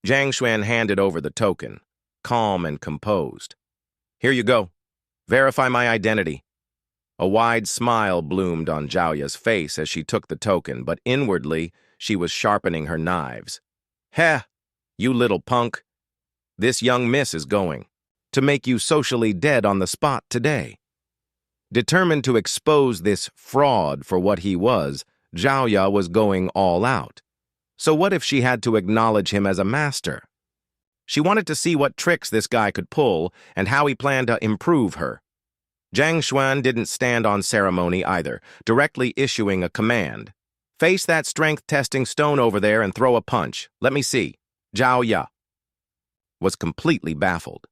Zhang Xuan handed over the token, calm and composed. Here you go. Verify my identity. A wide smile bloomed on Zhao Ya's face as she took the token, but inwardly, she was sharpening her knives. Heh, you little punk. This young miss is going to make you socially dead on the spot today. Determined to expose this fraud for what he was, Zhao Ya was going all out. So what if she had to acknowledge him as a master? She wanted to see what tricks this guy could pull and how he planned to improve her. Zhang Xuan didn't stand on ceremony either, directly issuing a command. Face that strength-testing stone over there and throw a punch. Let me see. Zhao Ya was completely baffled.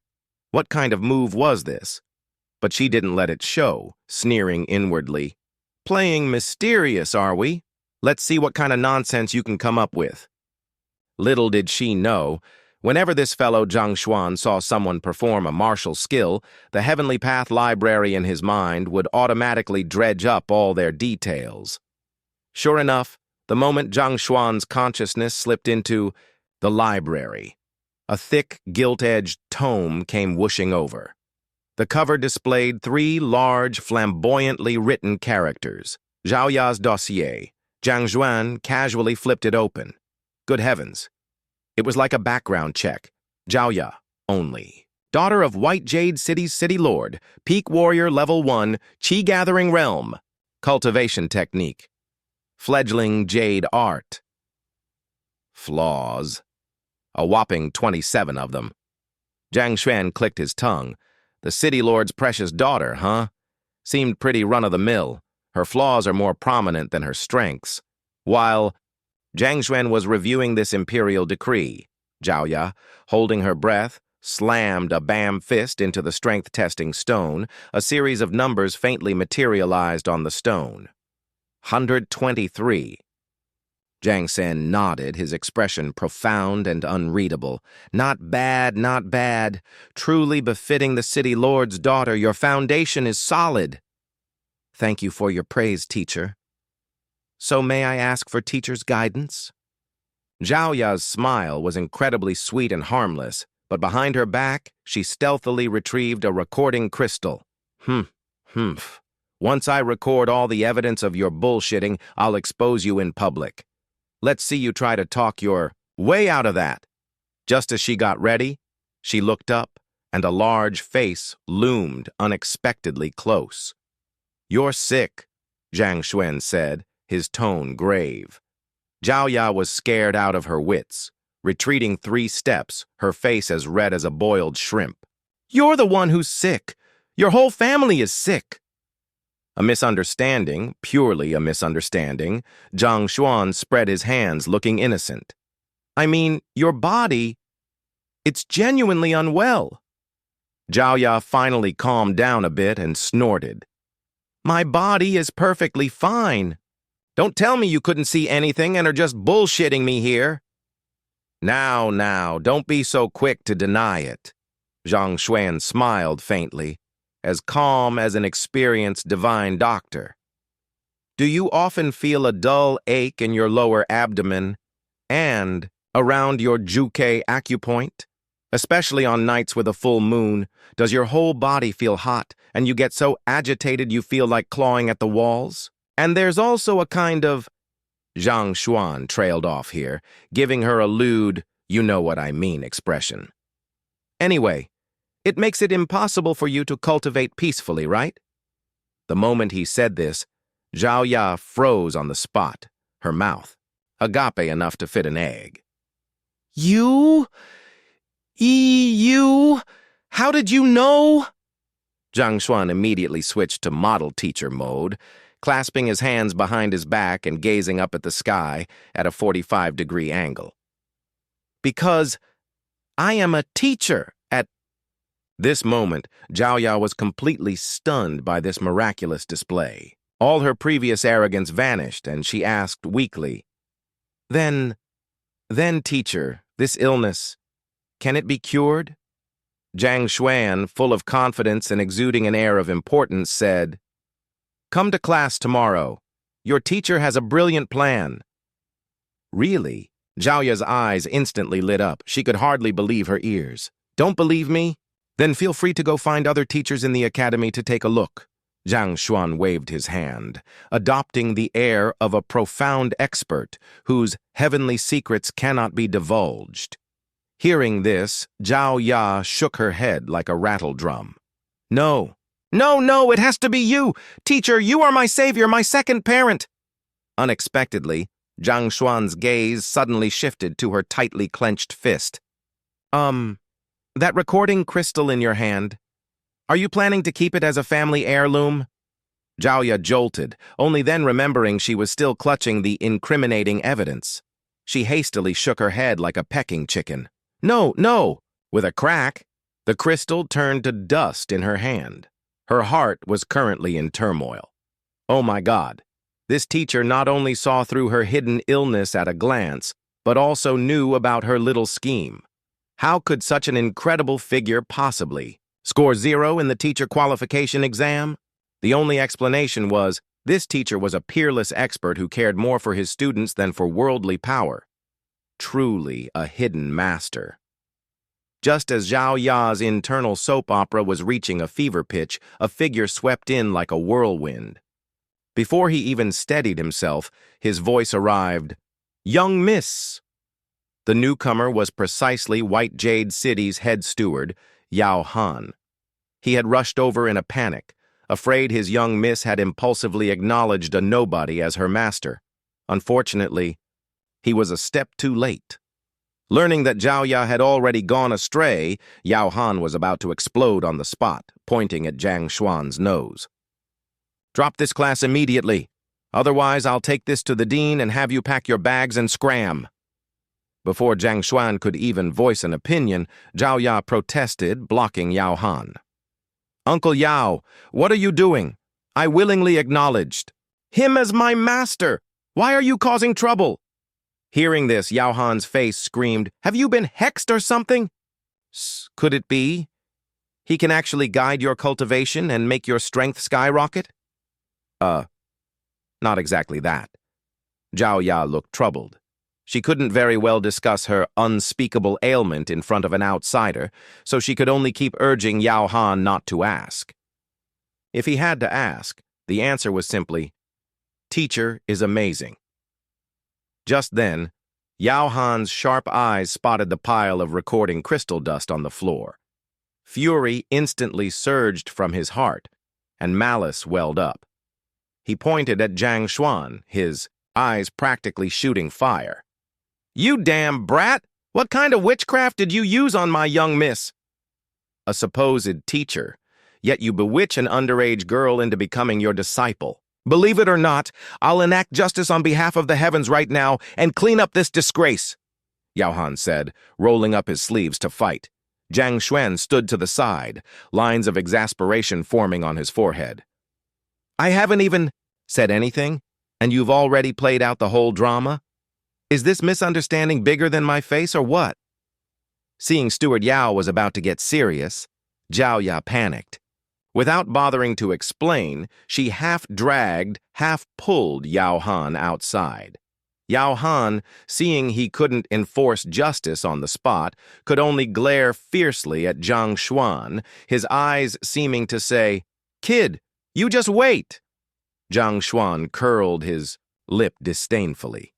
What kind of move was this? But she didn't let it show, sneering inwardly. Playing mysterious, are we? Let's see what kind of nonsense you can come up with. Little did she know, whenever this fellow Zhang Xuan saw someone perform a martial skill, the Heavenly Path library in his mind would automatically dredge up all their details. Sure enough, the moment Zhang Xuan's consciousness slipped into the library, a thick, gilt-edged tome came whooshing over. The cover displayed 3 large, flamboyantly written characters. Zhao Ya's dossier. Zhang Xuan casually flipped it open. Good heavens. It was like a background check. Zhao Ya, only. Daughter of White Jade City's City Lord. Peak Warrior Level 1. Chi-Gathering Realm. Cultivation Technique. Fledgling Jade Art. Flaws. A whopping 27 of them. Zhang Xuan clicked his tongue. The City Lord's precious daughter, huh? Seemed pretty run-of-the-mill. Her flaws are more prominent than her strengths. While Zhang Xuan was reviewing this imperial decree, Zhao Ya, holding her breath, slammed a bam fist into the strength-testing stone. A series of numbers faintly materialized on the stone. 123. Zhang Xuan nodded, his expression profound and unreadable. Not bad, not bad. Truly befitting the City Lord's daughter, your foundation is solid. Thank you for your praise, teacher. So may I ask for teacher's guidance? Zhao Ya's smile was incredibly sweet and harmless, but behind her back, she stealthily retrieved a recording crystal. Humph. Once I record all the evidence of your bullshitting, I'll expose you in public. Let's see you try to talk your way out of that. Just as she got ready, she looked up, and a large face loomed unexpectedly close. You're sick, Zhang Xuan said, his tone grave. Zhao Ya was scared out of her wits, retreating 3 steps, her face as red as a boiled shrimp. You're the one who's sick. Your whole family is sick. A misunderstanding, purely a misunderstanding. Zhang Xuan spread his hands, looking innocent. I mean, your body, it's genuinely unwell. Zhao Ya finally calmed down a bit and snorted. My body is perfectly fine. Don't tell me you couldn't see anything and are just bullshitting me here. Now, don't be so quick to deny it. Zhang Xuan smiled faintly, as calm as an experienced divine doctor. Do you often feel a dull ache in your lower abdomen and around your juke acupoint? Especially on nights with a full moon, does your whole body feel hot and you get so agitated you feel like clawing at the walls? And there's also a kind of... Zhang Xuan trailed off here, giving her a lewd, you-know-what-I-mean expression. Anyway, it makes it impossible for you to cultivate peacefully, right? The moment he said this, Zhao Ya froze on the spot, her mouth, agape enough to fit an egg. You? How did you know? Zhang Xuan immediately switched to model teacher mode, clasping his hands behind his back and gazing up at the sky at a 45-degree angle. Because I am a teacher at... This moment, Zhao Ya was completely stunned by this miraculous display. All her previous arrogance vanished, and she asked weakly, Then, teacher, this illness, can it be cured? Zhang Xuan, full of confidence and exuding an air of importance, said, Come to class tomorrow. Your teacher has a brilliant plan. Really? Zhao Ya's eyes instantly lit up. She could hardly believe her ears. Don't believe me? Then feel free to go find other teachers in the academy to take a look. Zhang Xuan waved his hand, adopting the air of a profound expert whose heavenly secrets cannot be divulged. Hearing this, Zhao Ya shook her head like a rattle drum. No, no, it has to be you! Teacher, you are my savior, my second parent! Unexpectedly, Zhang Xuan's gaze suddenly shifted to her tightly clenched fist. That recording crystal in your hand, are you planning to keep it as a family heirloom? Zhao Ya jolted, only then remembering she was still clutching the incriminating evidence. She hastily shook her head like a pecking chicken. No! With a crack, the crystal turned to dust in her hand. Her heart was currently in turmoil. Oh my God! This teacher not only saw through her hidden illness at a glance, but also knew about her little scheme. How could such an incredible figure possibly score 0 in the teacher qualification exam? The only explanation was, this teacher was a peerless expert who cared more for his students than for worldly power. Truly a hidden master. Just as Zhao Ya's internal soap opera was reaching a fever pitch, a figure swept in like a whirlwind. Before he even steadied himself, his voice arrived, "Young Miss." The newcomer was precisely White Jade City's head steward, Yao Han. He had rushed over in a panic, afraid his young miss had impulsively acknowledged a nobody as her master. Unfortunately, he was a step too late. Learning that Zhao Ya had already gone astray, Yao Han was about to explode on the spot, pointing at Zhang Xuan's nose. "Drop this class immediately. Otherwise, I'll take this to the dean and have you pack your bags and scram." Before Zhang Xuan could even voice an opinion, Zhao Ya protested, blocking Yao Han. "Uncle Yao, what are you doing? I willingly acknowledged. Him as my master! Why are you causing trouble?" Hearing this, Yao Han's face screamed, "Have you been hexed or something?" Could it be? He can actually guide your cultivation and make your strength skyrocket? Not exactly that. Zhao Ya looked troubled. She couldn't very well discuss her unspeakable ailment in front of an outsider, so she could only keep urging Yao Han not to ask. If he had to ask, the answer was simply, "Teacher is amazing." Just then, Yao Han's sharp eyes spotted the pile of recording crystal dust on the floor. Fury instantly surged from his heart, and malice welled up. He pointed at Zhang Xuan, his eyes practically shooting fire. "You damn brat! What kind of witchcraft did you use on my young miss?" "A supposed teacher, yet you bewitch an underage girl into becoming your disciple. Believe it or not, I'll enact justice on behalf of the heavens right now and clean up this disgrace," Yao Han said, rolling up his sleeves to fight. Zhang Xuan stood to the side, lines of exasperation forming on his forehead. "I haven't even said anything, and you've already played out the whole drama? Is this misunderstanding bigger than my face or what?" Seeing Steward Yao was about to get serious, Zhao Ya panicked. Without bothering to explain, she half-dragged, half-pulled Yao Han outside. Yao Han, seeing he couldn't enforce justice on the spot, could only glare fiercely at Zhang Xuan, his eyes seeming to say, "Kid, you just wait." Zhang Xuan curled his lip disdainfully.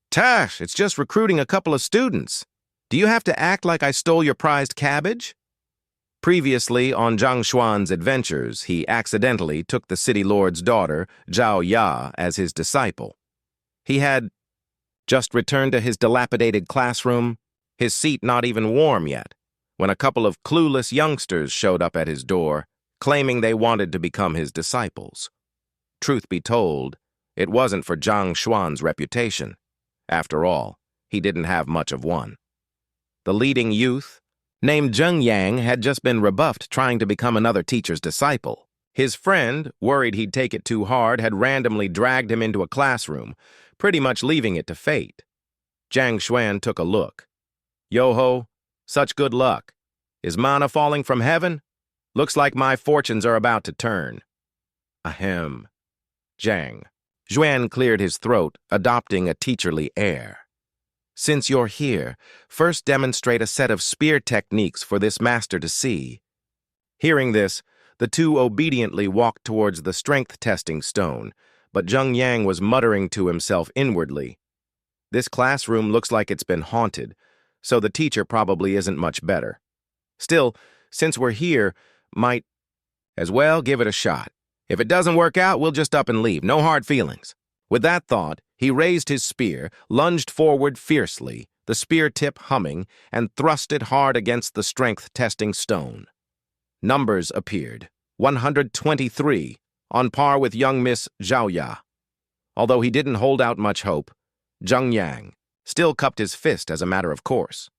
"Tash, it's just recruiting a couple of students. Do you have to act like I stole your prized cabbage?" Previously, on Zhang Xuan's adventures, he accidentally took the city lord's daughter, Zhao Ya, as his disciple. He had just returned to his dilapidated classroom, his seat not even warm yet, when a couple of clueless youngsters showed up at his door, claiming they wanted to become his disciples. Truth be told, it wasn't for Zhang Xuan's reputation. After all, he didn't have much of one. The leading youth, named Zheng Yang, had just been rebuffed trying to become another teacher's disciple. His friend, worried he'd take it too hard, had randomly dragged him into a classroom, pretty much leaving it to fate. Zhang Xuan took a look. "Yo-ho, such good luck. Is manna falling from heaven? Looks like my fortunes are about to turn." "Ahem. Zhang." Xuan cleared his throat, adopting a teacherly air. Since you're here, first demonstrate a set of spear techniques for this master to see." Hearing this, the two obediently walked towards the strength-testing stone, but Zheng Yang was muttering to himself inwardly, "This classroom looks like it's been haunted, so the teacher probably isn't much better. Still, since we're here, might as well give it a shot. If it doesn't work out, we'll just up and leave. No hard feelings." With that thought, he raised his spear, lunged forward fiercely, the spear tip humming, and thrust it hard against the strength-testing stone. Numbers appeared. 123, on par with Young Miss Zhao Ya. Although he didn't hold out much hope, Zheng Yang still cupped his fist as a matter of course.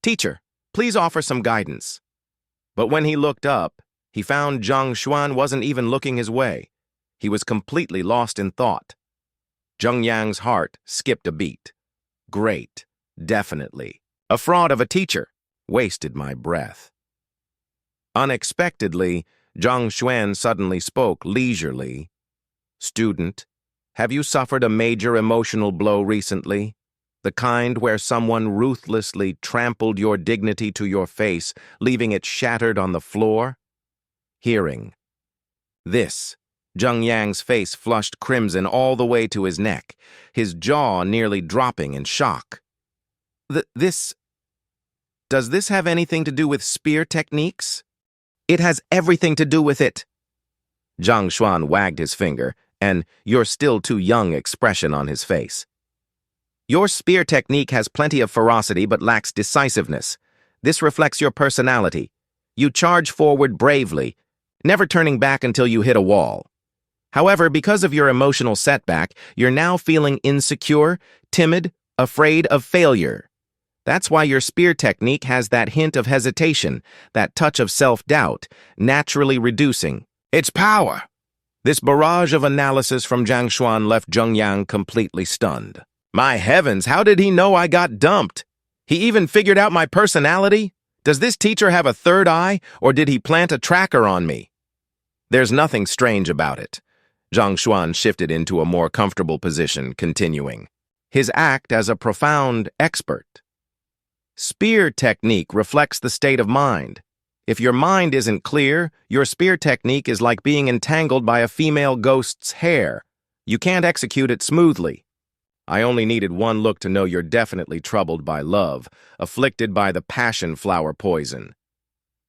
"Teacher, please offer some guidance." But when he looked up, he found Zhang Xuan wasn't even looking his way. He was completely lost in thought. Zheng Yang's heart skipped a beat. Great, definitely. A fraud of a teacher. Wasted my breath. Unexpectedly, Zhang Xuan suddenly spoke leisurely. "Student, have you suffered a major emotional blow recently? The kind where someone ruthlessly trampled your dignity to your face, leaving it shattered on the floor?" Hearing this, Zheng Yang's face flushed crimson all the way to his neck, his jaw nearly dropping in shock. Does this have anything to do with spear techniques?" "It has everything to do with it." Zhang Xuan wagged his finger, and "you're still too young" expression on his face. "Your spear technique has plenty of ferocity but lacks decisiveness. This reflects your personality. You charge forward bravely, never turning back until you hit a wall. However, because of your emotional setback, you're now feeling insecure, timid, afraid of failure. That's why your spear technique has that hint of hesitation, that touch of self-doubt, naturally reducing its power." This barrage of analysis from Zhang Xuan left Zheng Yang completely stunned. My heavens, how did he know I got dumped? He even figured out my personality? Does this teacher have a third eye, or did he plant a tracker on me? There's nothing strange about it. Zhang Xuan shifted into a more comfortable position, continuing. His act as a profound expert. Spear technique reflects the state of mind. If your mind isn't clear, your spear technique is like being entangled by a female ghost's hair. You can't execute it smoothly. I only needed one look to know you're definitely troubled by love, afflicted by the passion flower poison.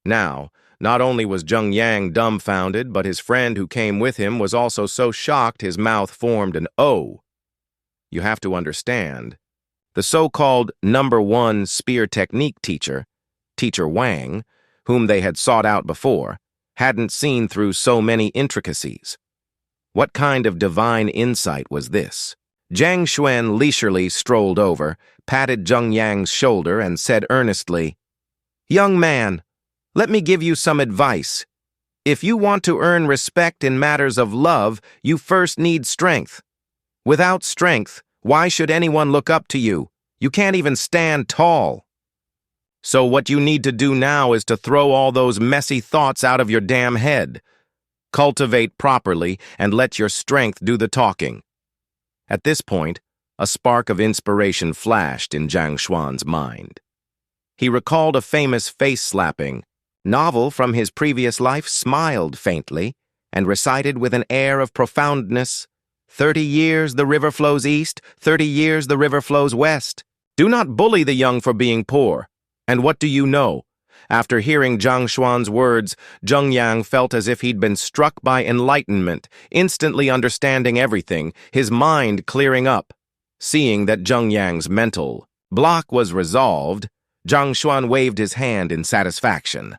Now, not only was Zheng Yang dumbfounded, but his friend who came with him was also so shocked his mouth formed an O. You have to understand, the so-called #1 spear technique teacher, Teacher Wang, whom they had sought out before, hadn't seen through so many intricacies. What kind of divine insight was this? Zhang Xuan leisurely strolled over, patted Zheng Yang's shoulder, and said earnestly, "Young man, let me give you some advice. If you want to earn respect in matters of love, you first need strength. Without strength, why should anyone look up to you? You can't even stand tall. So what you need to do now is to throw all those messy thoughts out of your damn head. Cultivate properly and let your strength do the talking." At this point, a spark of inspiration flashed in Zhang Xuan's mind. He recalled a famous face-slapping novel from his previous life, smiled faintly, and recited with an air of profoundness, 30 years the river flows east, 30 years the river flows west. Do not bully the young for being poor. And what do you know? After hearing Zhang Xuan's words, Zheng Yang felt as if he'd been struck by enlightenment, instantly understanding everything, his mind clearing up. Seeing that Zheng Yang's mental block was resolved, Zhang Xuan waved his hand in satisfaction.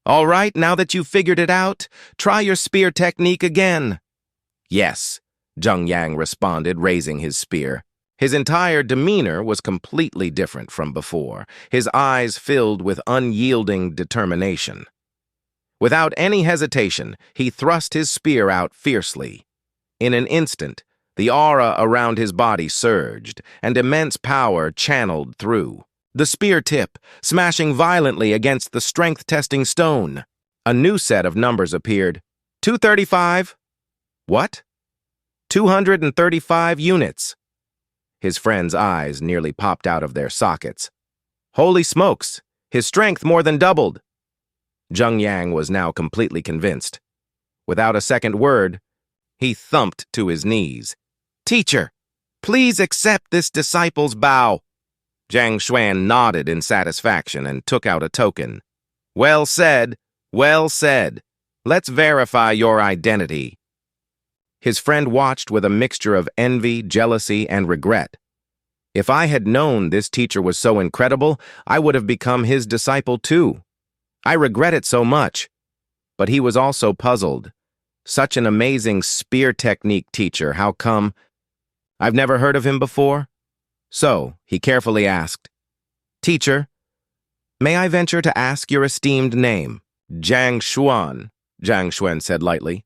"All right, now that you've figured it out, try your spear technique again." "Yes," Zheng Yang responded, raising his spear. His entire demeanor was completely different from before, his eyes filled with unyielding determination. Without any hesitation, he thrust his spear out fiercely. In an instant, the aura around his body surged, and immense power channeled through the spear tip, smashing violently against the strength-testing stone. A new set of numbers appeared. 235. What? 235 units. His friend's eyes nearly popped out of their sockets. Holy smokes! His strength more than doubled! Zheng Yang was now completely convinced. Without a second word, he thumped to his knees. Teacher, please accept this disciple's bow. Zhang Xuan nodded in satisfaction and took out a token. Well said, well said. Let's verify your identity. His friend watched with a mixture of envy, jealousy, and regret. If I had known this teacher was so incredible, I would have become his disciple too. I regret it so much. But he was also puzzled. Such an amazing spear technique teacher, how come? I've never heard of him before. So, he carefully asked, Teacher, may I venture to ask your esteemed name? Zhang Xuan, Zhang Xuan said lightly.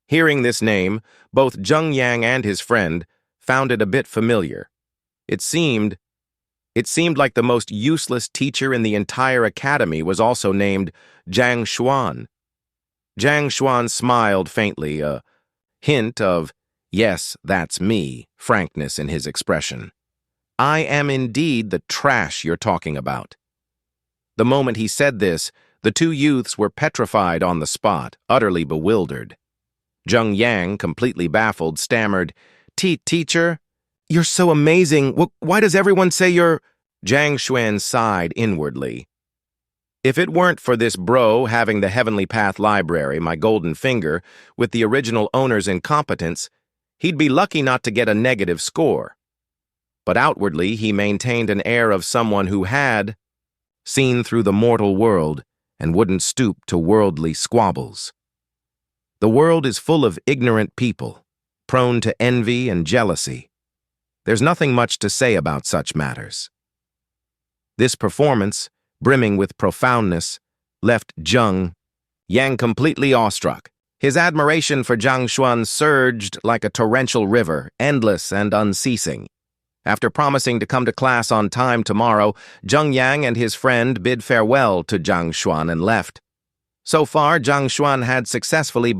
Hearing this name, both Zheng Yang and his friend found it a bit familiar. It seemed like the most useless teacher in the entire academy was also named Zhang Xuan. Zhang Xuan smiled faintly, a hint of, yes, that's me, frankness in his expression. I am indeed the trash you're talking about. The moment he said this, the two youths were petrified on the spot, utterly bewildered. Zheng Yang, completely baffled, stammered, Teacher, you're so amazing. Why does everyone say you're... Zhang Xuan sighed inwardly. If it weren't for this bro having the Heavenly Path Library, my golden finger, with the original owner's incompetence, he'd be lucky not to get a negative score. But outwardly he maintained an air of someone who had seen through the mortal world and wouldn't stoop to worldly squabbles. The world is full of ignorant people, prone to envy and jealousy. There's nothing much to say about such matters. This performance, brimming with profoundness, left Zheng Yang completely awestruck. His admiration for Zhang Xuan surged like a torrential river, endless and unceasing. After promising to come to class on time tomorrow, Zheng Yang and his friend bid farewell to Zhang Xuan and left. So far, Zhang Xuan had successfully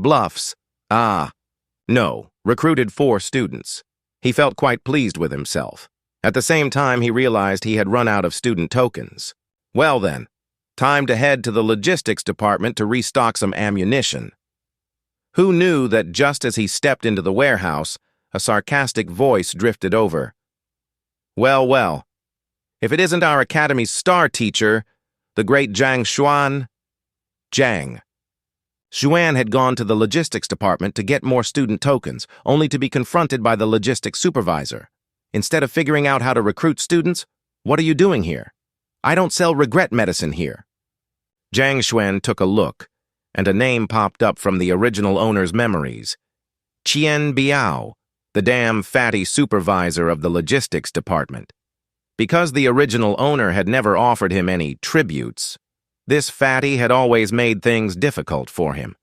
recruited 4 students. He felt quite pleased with himself. At the same time, he realized he had run out of student tokens. Well then, time to head to the logistics department to restock some ammunition. Who knew that just as he stepped into the warehouse, a sarcastic voice drifted over. Well, if it isn't our academy's star teacher, the great Zhang Xuan. Zhang Xuan had gone to the logistics department to get more student tokens, only to be confronted by the logistics supervisor. Instead of figuring out how to recruit students, what are you doing here? I don't sell regret medicine here. Zhang Xuan took a look, and a name popped up from the original owner's memories. Qian Biao, the damn fatty supervisor of the logistics department. Because the original owner had never offered him any tributes, this fatty had always made things difficult for him.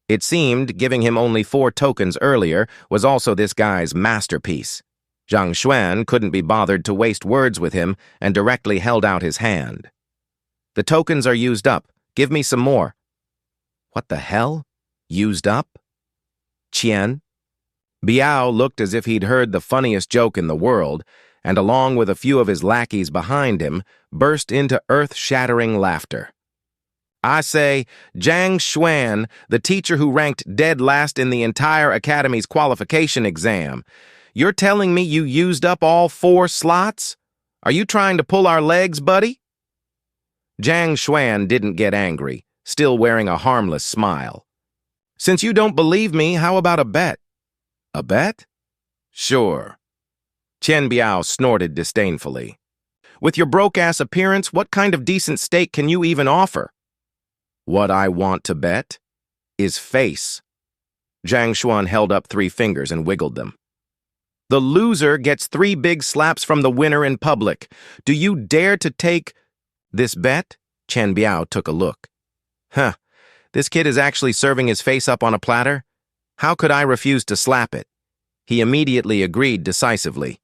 It seemed giving him only 4 tokens earlier was also this guy's masterpiece. Zhang Xuan couldn't be bothered to waste words with him and directly held out his hand. The tokens are used up. Give me some more. What the hell? Used up? Qian Biao looked as if he'd heard the funniest joke in the world, and along with a few of his lackeys behind him, burst into earth-shattering laughter. I say, Zhang Xuan, the teacher who ranked dead last in the entire academy's qualification exam, you're telling me you used up all 4 slots? Are you trying to pull our legs, buddy? Zhang Xuan didn't get angry, still wearing a harmless smile. Since you don't believe me, how about a bet? A bet? Sure. Qian Biao snorted disdainfully. With your broke-ass appearance, what kind of decent steak can you even offer? What I want to bet is face. Zhang Xuan held up 3 fingers and wiggled them. The loser gets 3 big slaps from the winner in public. Do you dare to take this bet? Qian Biao took a look. Huh, this kid is actually serving his face up on a platter? How could I refuse to slap it? He immediately agreed decisively.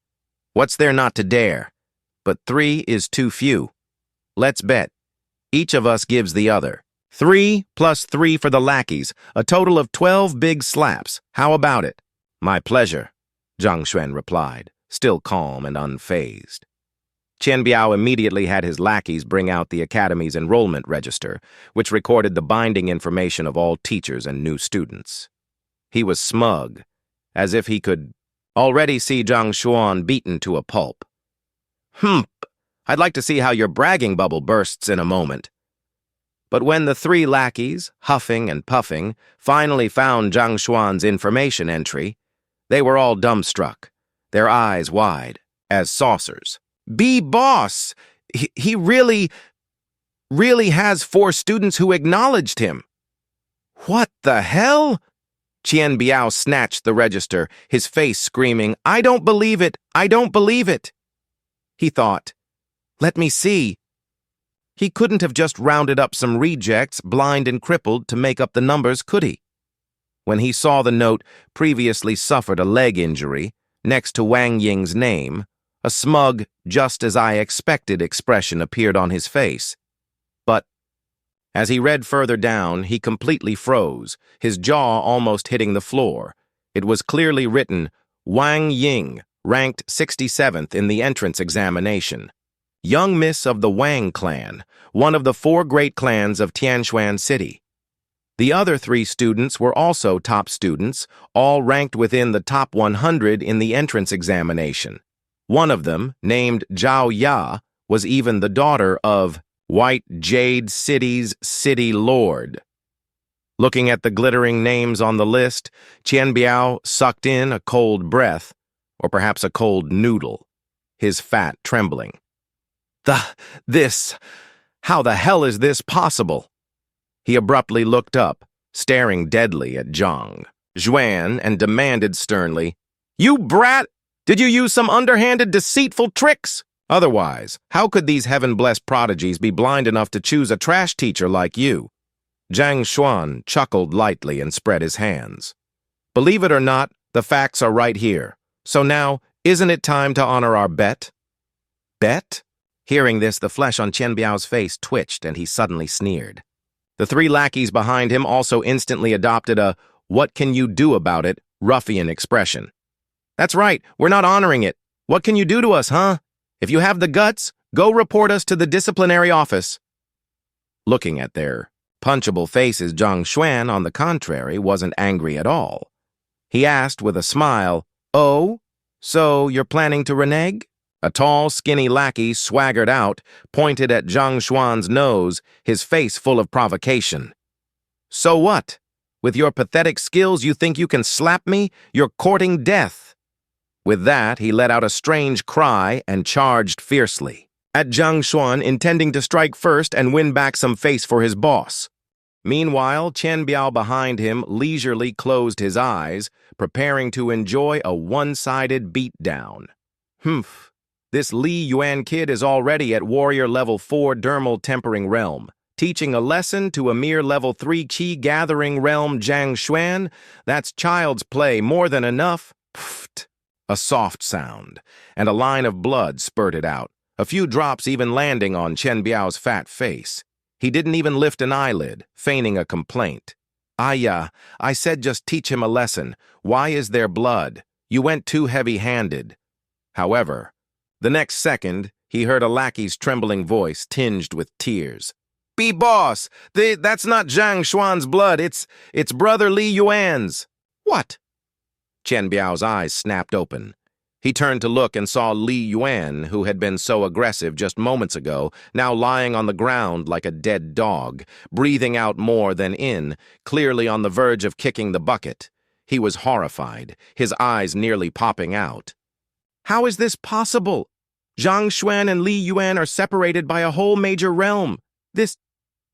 What's there not to dare? But 3 is too few. Let's bet. Each of us gives the other. 3 plus 3 for the lackeys, a total of 12 big slaps. How about it? My pleasure, Zhang Xuan replied. still calm and unfazed. Qian Biao immediately had his lackeys bring out the academy's enrollment register, which recorded the binding information of all teachers and new students. He was smug, as if he could already see Zhang Xuan beaten to a pulp. I'd like to see how your bragging bubble bursts in a moment. But when the three lackeys, huffing and puffing, finally found Zhang Xuan's information entry, they were all dumbstruck, their eyes wide, as saucers. Boss! He really has 4 students who acknowledged him. What the hell? Qian Biao snatched the register, his face screaming, I don't believe it! I don't believe it! He thought, let me see. He couldn't have just rounded up some rejects, blind and crippled, to make up the numbers, could he? When he saw the note previously suffered a leg injury, next to Wang Ying's name, a smug, just as I expected expression appeared on his face. But as he read further down, he completely froze, his jaw almost hitting the floor. It was clearly written, Wang Ying, ranked 67th in the entrance examination. Young Miss of the Wang clan, one of the 4 great clans of Tianshuan City. The other 3 students were also top students, all ranked within the top 100 in the entrance examination. One of them, named Zhao Ya, was even the daughter of White Jade City's city lord. Looking at the glittering names on the list, Qian Biao sucked in a cold breath, or perhaps a cold noodle, his fat trembling. How the hell is this possible? He abruptly looked up, staring deadly at Zhang Xuan, and demanded sternly, You brat! Did you use some underhanded, deceitful tricks? Otherwise, how could these heaven-blessed prodigies be blind enough to choose a trash teacher like you? Zhang Xuan chuckled lightly and spread his hands. Believe it or not, the facts are right here. So now, isn't it time to honor our bet? Bet? Hearing this, the flesh on Qian Biao's face twitched and he suddenly sneered. The 3 lackeys behind him also instantly adopted a what can you do about it ruffian expression. That's right, we're not honoring it. What can you do to us, huh? If you have the guts, go report us to the disciplinary office. Looking at their punchable faces, Zhang Xuan, on the contrary, wasn't angry at all. He asked with a smile, Oh, so you're planning to renege? A tall, skinny lackey swaggered out, pointed at Zhang Xuan's nose, his face full of provocation. So what? With your pathetic skills, you think you can slap me? You're courting death. With that, he let out a strange cry and charged fiercely at Zhang Xuan, intending to strike first and win back some face for his boss. Meanwhile, Qian Biao behind him leisurely closed his eyes, preparing to enjoy a one-sided beatdown. This Li Yuan kid is already at warrior level 4 dermal tempering realm, teaching a lesson to a mere level 3 qi gathering realm Zhang Xuan. That's child's play, more than enough. Pfft. A soft sound, and a line of blood spurted out, a few drops even landing on Qian Biao's fat face. He didn't even lift an eyelid, feigning a complaint. I said just teach him a lesson. Why is there blood? You went too heavy-handed. However, the next second, he heard a lackey's trembling voice tinged with tears. Boss, that's not Zhang Xuan's blood, it's brother Li Yuan's. What? Qian Biao's eyes snapped open. He turned to look and saw Li Yuan, who had been so aggressive just moments ago, now lying on the ground like a dead dog, breathing out more than in, clearly on the verge of kicking the bucket. He was horrified, his eyes nearly popping out. How is this possible? Zhang Xuan and Li Yuan are separated by a whole major realm. This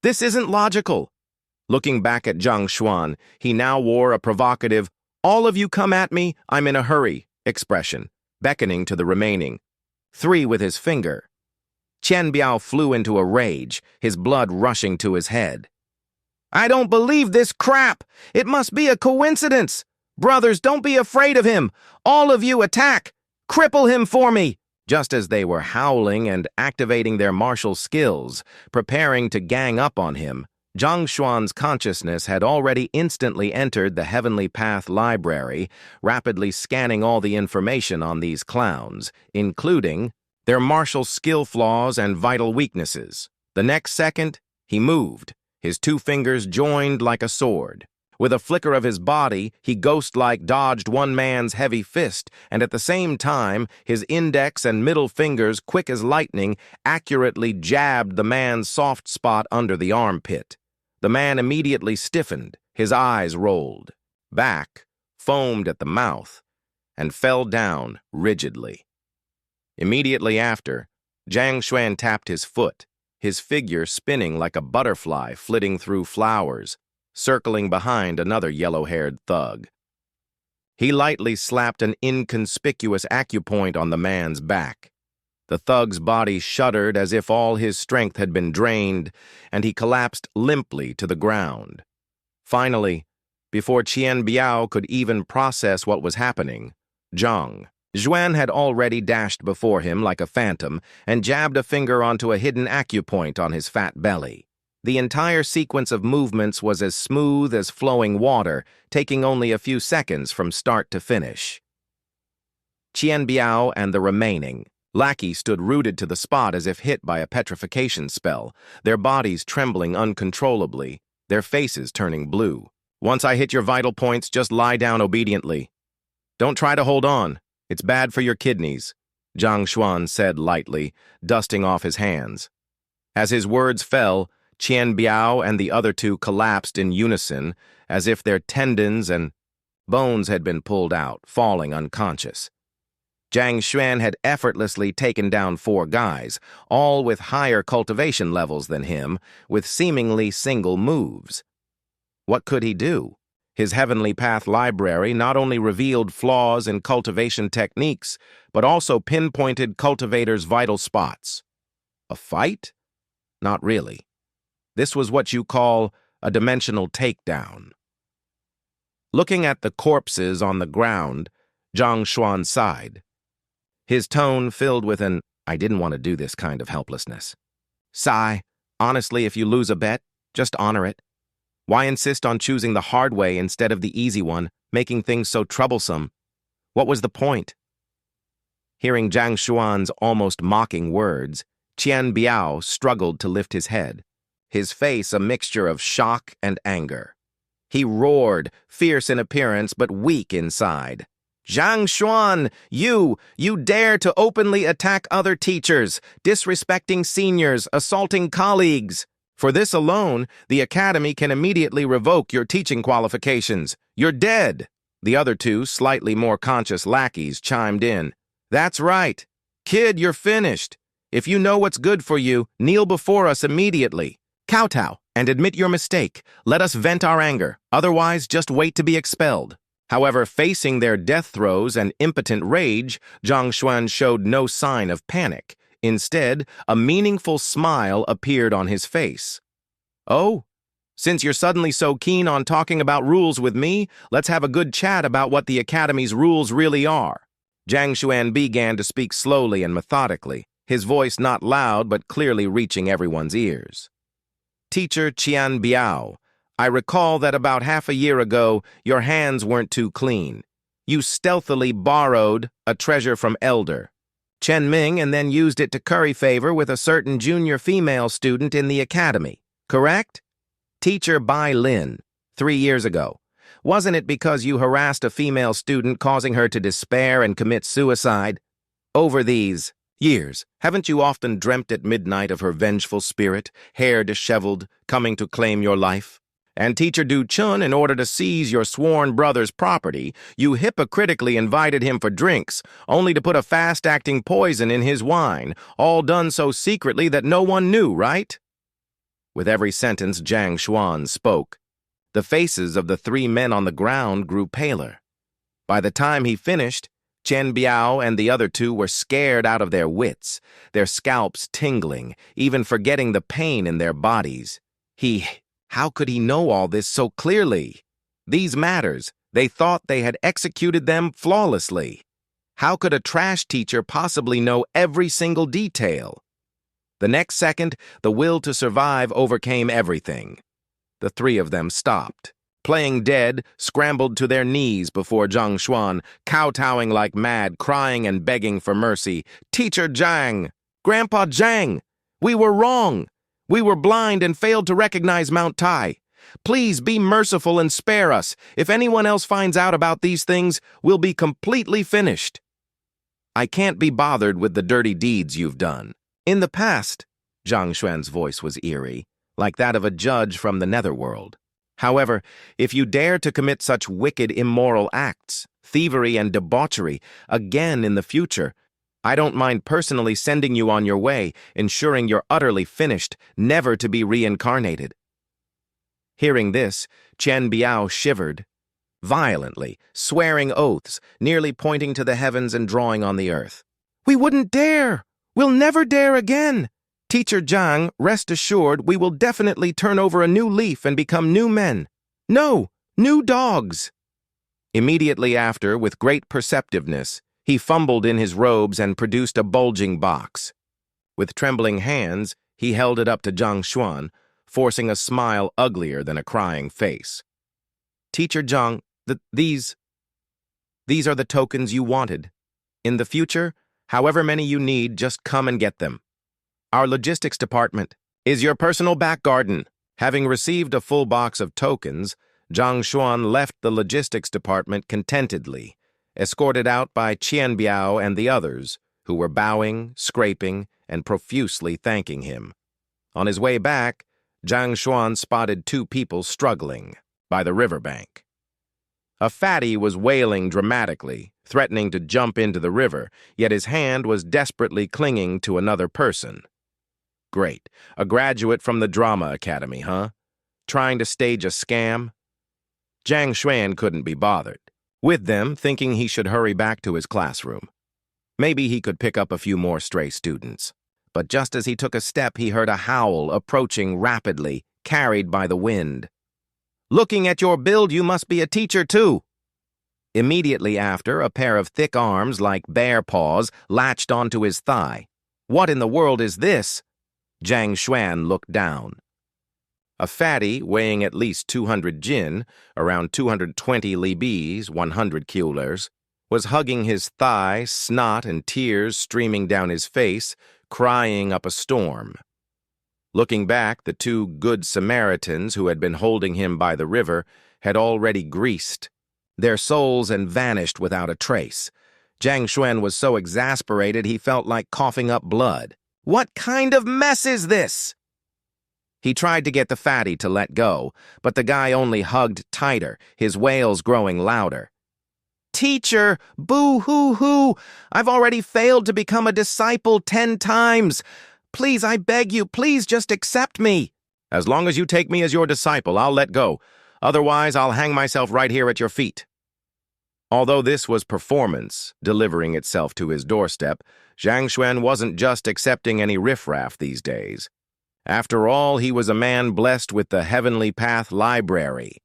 isn't logical. Looking back at Zhang Xuan, he now wore a provocative, all of you come at me, I'm in a hurry expression, beckoning to the remaining 3 with his finger. Qian Biao flew into a rage, his blood rushing to his head. I don't believe this crap! It must be a coincidence! Brothers, don't be afraid of him! All of you attack! Cripple him for me! Just as they were howling and activating their martial skills, preparing to gang up on him, Zhang Xuan's consciousness had already instantly entered the Heavenly Path library, rapidly scanning all the information on these clowns, including their martial skill flaws and vital weaknesses. The next second, he moved, his two fingers joined like a sword. With a flicker of his body, he ghost-like dodged one man's heavy fist, and at the same time, his index and middle fingers, quick as lightning, accurately jabbed the man's soft spot under the armpit. The man immediately stiffened, his eyes rolled back, foamed at the mouth, and fell down rigidly. Immediately after, Zhang Xuan tapped his foot, his figure spinning like a butterfly flitting through flowers, circling behind another yellow-haired thug. He lightly slapped an inconspicuous acupoint on the man's back. The thug's body shuddered as if all his strength had been drained, and he collapsed limply to the ground. Finally, before Qian Biao could even process what was happening, Zhang Xuan had already dashed before him like a phantom and jabbed a finger onto a hidden acupoint on his fat belly. The entire sequence of movements was as smooth as flowing water, taking only a few seconds from start to finish. Qian Biao and the remaining lackey stood rooted to the spot as if hit by a petrification spell, their bodies trembling uncontrollably, their faces turning blue. "Once I hit your vital points, just lie down obediently. Don't try to hold on. It's bad for your kidneys," Zhang Xuan said lightly, dusting off his hands. As his words fell, Qian Biao and the other two collapsed in unison, as if their tendons and bones had been pulled out, falling unconscious. Zhang Xuan had effortlessly taken down 4 guys, all with higher cultivation levels than him, with seemingly single moves. What could he do? His Heavenly Path library not only revealed flaws in cultivation techniques, but also pinpointed cultivators' vital spots. A fight? Not really. This was what you call a dimensional takedown. Looking at the corpses on the ground, Zhang Xuan sighed, his tone filled with an "I didn't want to do this" kind of helplessness. "Sigh, honestly, if you lose a bet, just honor it. Why insist on choosing the hard way instead of the easy one, making things so troublesome? What was the point?" Hearing Zhang Xuan's almost mocking words, Qian Biao struggled to lift his head, his face a mixture of shock and anger. He roared, fierce in appearance but weak inside. "Zhang Xuan, you dare to openly attack other teachers, disrespecting seniors, assaulting colleagues. For this alone, the Academy can immediately revoke your teaching qualifications. You're dead." The other 2, slightly more conscious lackeys chimed in. "That's right. Kid, you're finished. If you know what's good for you, kneel before us immediately. Kowtow and admit your mistake. Let us vent our anger. Otherwise, just wait to be expelled." However, facing their death throes and impotent rage, Zhang Xuan showed no sign of panic. Instead, a meaningful smile appeared on his face. "Oh, since you're suddenly so keen on talking about rules with me, let's have a good chat about what the Academy's rules really are." Zhang Xuan began to speak slowly and methodically, his voice not loud but clearly reaching everyone's ears. "Teacher Qian Biao, I recall that about half a year ago, your hands weren't too clean. You stealthily borrowed a treasure from Elder Chen Ming and then used it to curry favor with a certain junior female student in the academy, correct? Teacher Bai Lin, 3 years ago. Wasn't it because you harassed a female student, causing her to despair and commit suicide? Over these years, haven't you often dreamt at midnight of her vengeful spirit, hair disheveled, coming to claim your life? And Teacher Du Chun, in order to seize your sworn brother's property, you hypocritically invited him for drinks, only to put a fast-acting poison in his wine, all done so secretly that no one knew, right?" With every sentence Zhang Xuan spoke, the faces of the 3 men on the ground grew paler. By the time he finished, Qian Biao and the other 2 were scared out of their wits, their scalps tingling, even forgetting the pain in their bodies. How could he know all this so clearly? These matters, they thought they had executed them flawlessly. How could a trash teacher possibly know every single detail? The next second, the will to survive overcame everything. The three of them stopped. Playing dead, scrambled to their knees before Zhang Xuan, kowtowing like mad, crying and begging for mercy. "Teacher Zhang! Grandpa Zhang! We were wrong! We were blind and failed to recognize Mount Tai. Please be merciful and spare us. If anyone else finds out about these things, we'll be completely finished. I can't be bothered with the dirty deeds you've done." In the past, Zhang Xuan's voice was eerie, like that of a judge from the netherworld. However, if you dare to commit such wicked, immoral acts, thievery and debauchery, again in the future, I don't mind personally sending you on your way, ensuring you're utterly finished, never to be reincarnated. Hearing this, Qian Biao shivered violently, swearing oaths, nearly pointing to the heavens and drawing on the earth. "We wouldn't dare! We'll never dare again! Teacher Zhang, rest assured we will definitely turn over a new leaf and become new men. No, new dogs!" Immediately after, with great perceptiveness, he fumbled in his robes and produced a bulging box. With trembling hands, he held it up to Zhang Xuan, forcing a smile uglier than a crying face. "Teacher Zhang, these are the tokens you wanted. In the future, however many you need, just come and get them. Our logistics department is your personal back garden." Having received a full box of tokens, Zhang Xuan left the logistics department contentedly, escorted out by Qian Biao and the others, who were bowing, scraping, and profusely thanking him. On his way back, Zhang Xuan spotted two people struggling by the riverbank. A fatty was wailing dramatically, threatening to jump into the river, yet his hand was desperately clinging to another person. Great. A graduate from the drama academy, huh? Trying to stage a scam? Zhang Xuan couldn't be bothered with them, thinking he should hurry back to his classroom. Maybe he could pick up a few more stray students. But just as he took a step, he heard a howl approaching rapidly, carried by the wind. "Looking at your build, you must be a teacher too." Immediately after, a pair of thick arms like bear paws latched onto his thigh. "What in the world is this?" Zhang Xuan looked down. A fatty weighing at least 200 jin, around 220 libis, 100 kilers, was hugging his thigh, snot and tears streaming down his face, crying up a storm. Looking back, the two good Samaritans who had been holding him by the river had already greased their souls and vanished without a trace. Zhang Xuan was so exasperated he felt like coughing up blood. "What kind of mess is this?" He tried to get the fatty to let go, but the guy only hugged tighter, his wails growing louder. "Teacher, boo-hoo-hoo! I've already failed to become a disciple 10 times. Please, I beg you, please just accept me." "As long as you take me as your disciple, I'll let go. Otherwise, I'll hang myself right here at your feet." Although this was performance, delivering itself to his doorstep, Zhang Xuan wasn't just accepting any riffraff these days. After all, he was a man blessed with the Heavenly Path Library.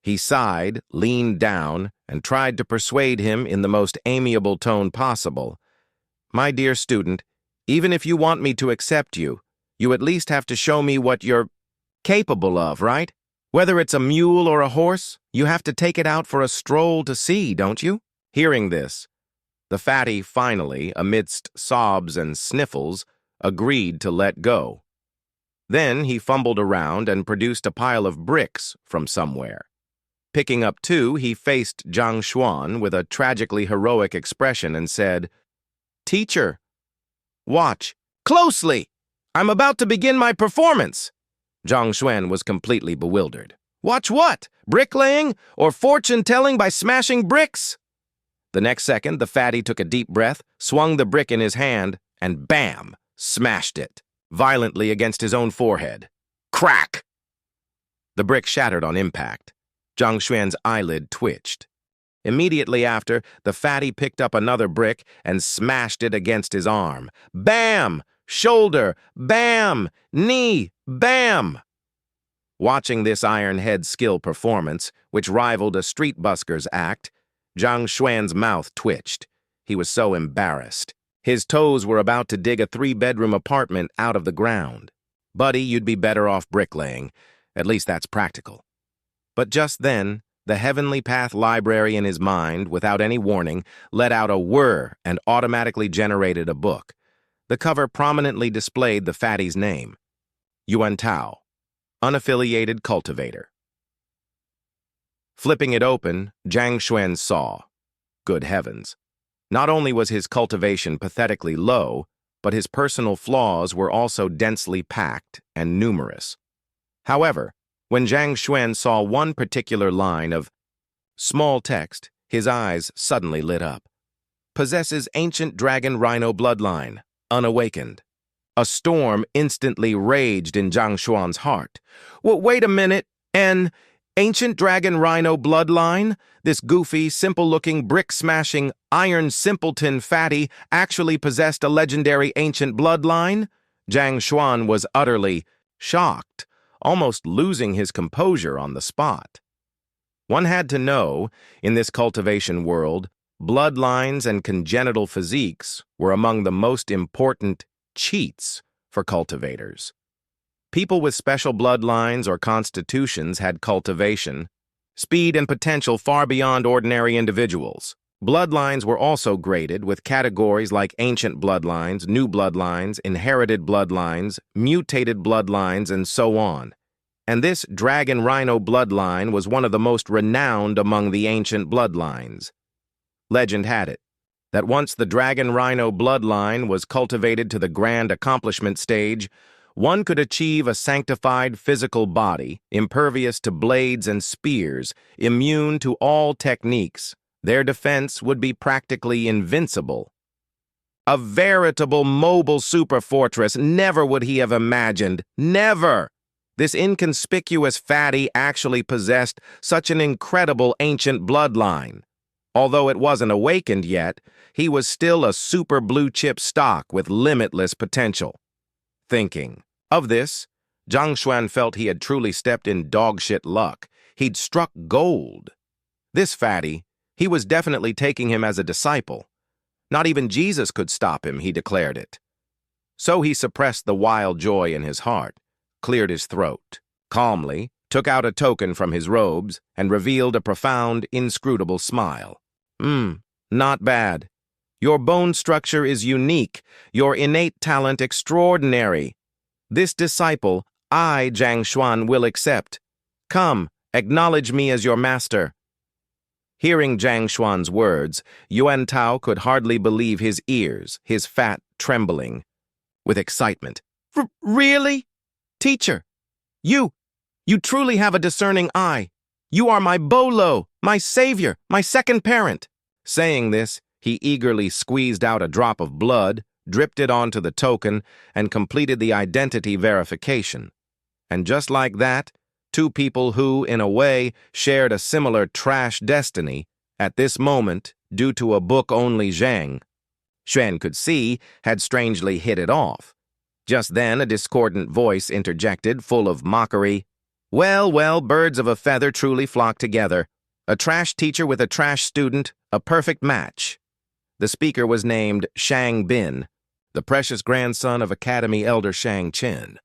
He sighed, leaned down, and tried to persuade him in the most amiable tone possible. "My dear student, even if you want me to accept you, you at least have to show me what you're capable of, right? Whether it's a mule or a horse, you have to take it out for a stroll to see, don't you?" Hearing this, the fatty finally, amidst sobs and sniffles, agreed to let go. Then he fumbled around and produced a pile of bricks from somewhere. Picking up two, he faced Zhang Xuan with a tragically heroic expression and said, "Teacher, watch closely. I'm about to begin my performance." Zhang Xuan was completely bewildered. "Watch what? Bricklaying or fortune-telling by smashing bricks?" The next second, the fatty took a deep breath, swung the brick in his hand, and bam, smashed it violently against his own forehead. Crack! The brick shattered on impact. Zhang Xuan's eyelid twitched. Immediately after, the fatty picked up another brick and smashed it against his arm. Bam! Shoulder! Bam! Knee! Bam! Watching this Ironhead skill performance, which rivaled a street busker's act, Zhang Xuan's mouth twitched. He was so embarrassed. His toes were about to dig a 3-bedroom apartment out of the ground. "Buddy, you'd be better off bricklaying. At least that's practical. But just then, the Heavenly Path library in his mind, without any warning, let out a whir and automatically generated a book. The cover prominently displayed the fatty's name, Yuan Tao, unaffiliated cultivator. Flipping it open, Zhang Xuan saw. Good heavens. Not only was his cultivation pathetically low, but his personal flaws were also densely packed and numerous. However, when Zhang Xuan saw one particular line of small text, his eyes suddenly lit up. Possesses Ancient Dragon Rhino Bloodline, unawakened. A storm instantly raged in Zhang Xuan's heart. Well, wait a minute, an Ancient Dragon Rhino Bloodline? This goofy, simple-looking, brick-smashing, iron simpleton fatty actually possessed a legendary ancient bloodline? Zhang Xuan was utterly shocked, almost losing his composure on the spot. One had to know, in this cultivation world, bloodlines and congenital physiques were among the most important cheats for cultivators. People with special bloodlines or constitutions had cultivation, speed and potential far beyond ordinary individuals. Bloodlines were also graded with categories like ancient bloodlines, new bloodlines, inherited bloodlines, mutated bloodlines, and so on. And this Dragon Rhino bloodline was one of the most renowned among the ancient bloodlines. Legend had it that once the Dragon Rhino bloodline was cultivated to the grand accomplishment stage, one could achieve a sanctified physical body, impervious to blades and spears, immune to all techniques. Their defense would be practically invincible. A veritable mobile superfortress, never would he have imagined. Never! This inconspicuous fatty actually possessed such an incredible ancient bloodline. Although it wasn't awakened yet, he was still a super blue-chip stock with limitless potential. Thinking of this, Zhang Xuan felt he had truly stepped in dogshit luck. He'd struck gold. This fatty, he was definitely taking him as a disciple. Not even Jesus could stop him, he declared it. So he suppressed the wild joy in his heart, cleared his throat, calmly took out a token from his robes, and revealed a profound, inscrutable smile. Not bad. Your bone structure is unique, your innate talent extraordinary. This disciple, I, Zhang Xuan, will accept. Come, acknowledge me as your master. Hearing Zhang Xuan's words, Yuan Tao could hardly believe his ears, his fat trembling with excitement. Really? Teacher, you truly have a discerning eye. You are my bolo, my savior, my second parent. Saying this, he eagerly squeezed out a drop of blood, dripped it onto the token, and completed the identity verification. And just like that, two people who, in a way, shared a similar trash destiny, at this moment, due to a book only Zhang Xuan could see, had strangely hit it off. Just then, a discordant voice interjected, full of mockery. Well, birds of a feather truly flock together. A trash teacher with a trash student, a perfect match. The speaker was named Shang Bin, the precious grandson of Academy Elder Shang Qin.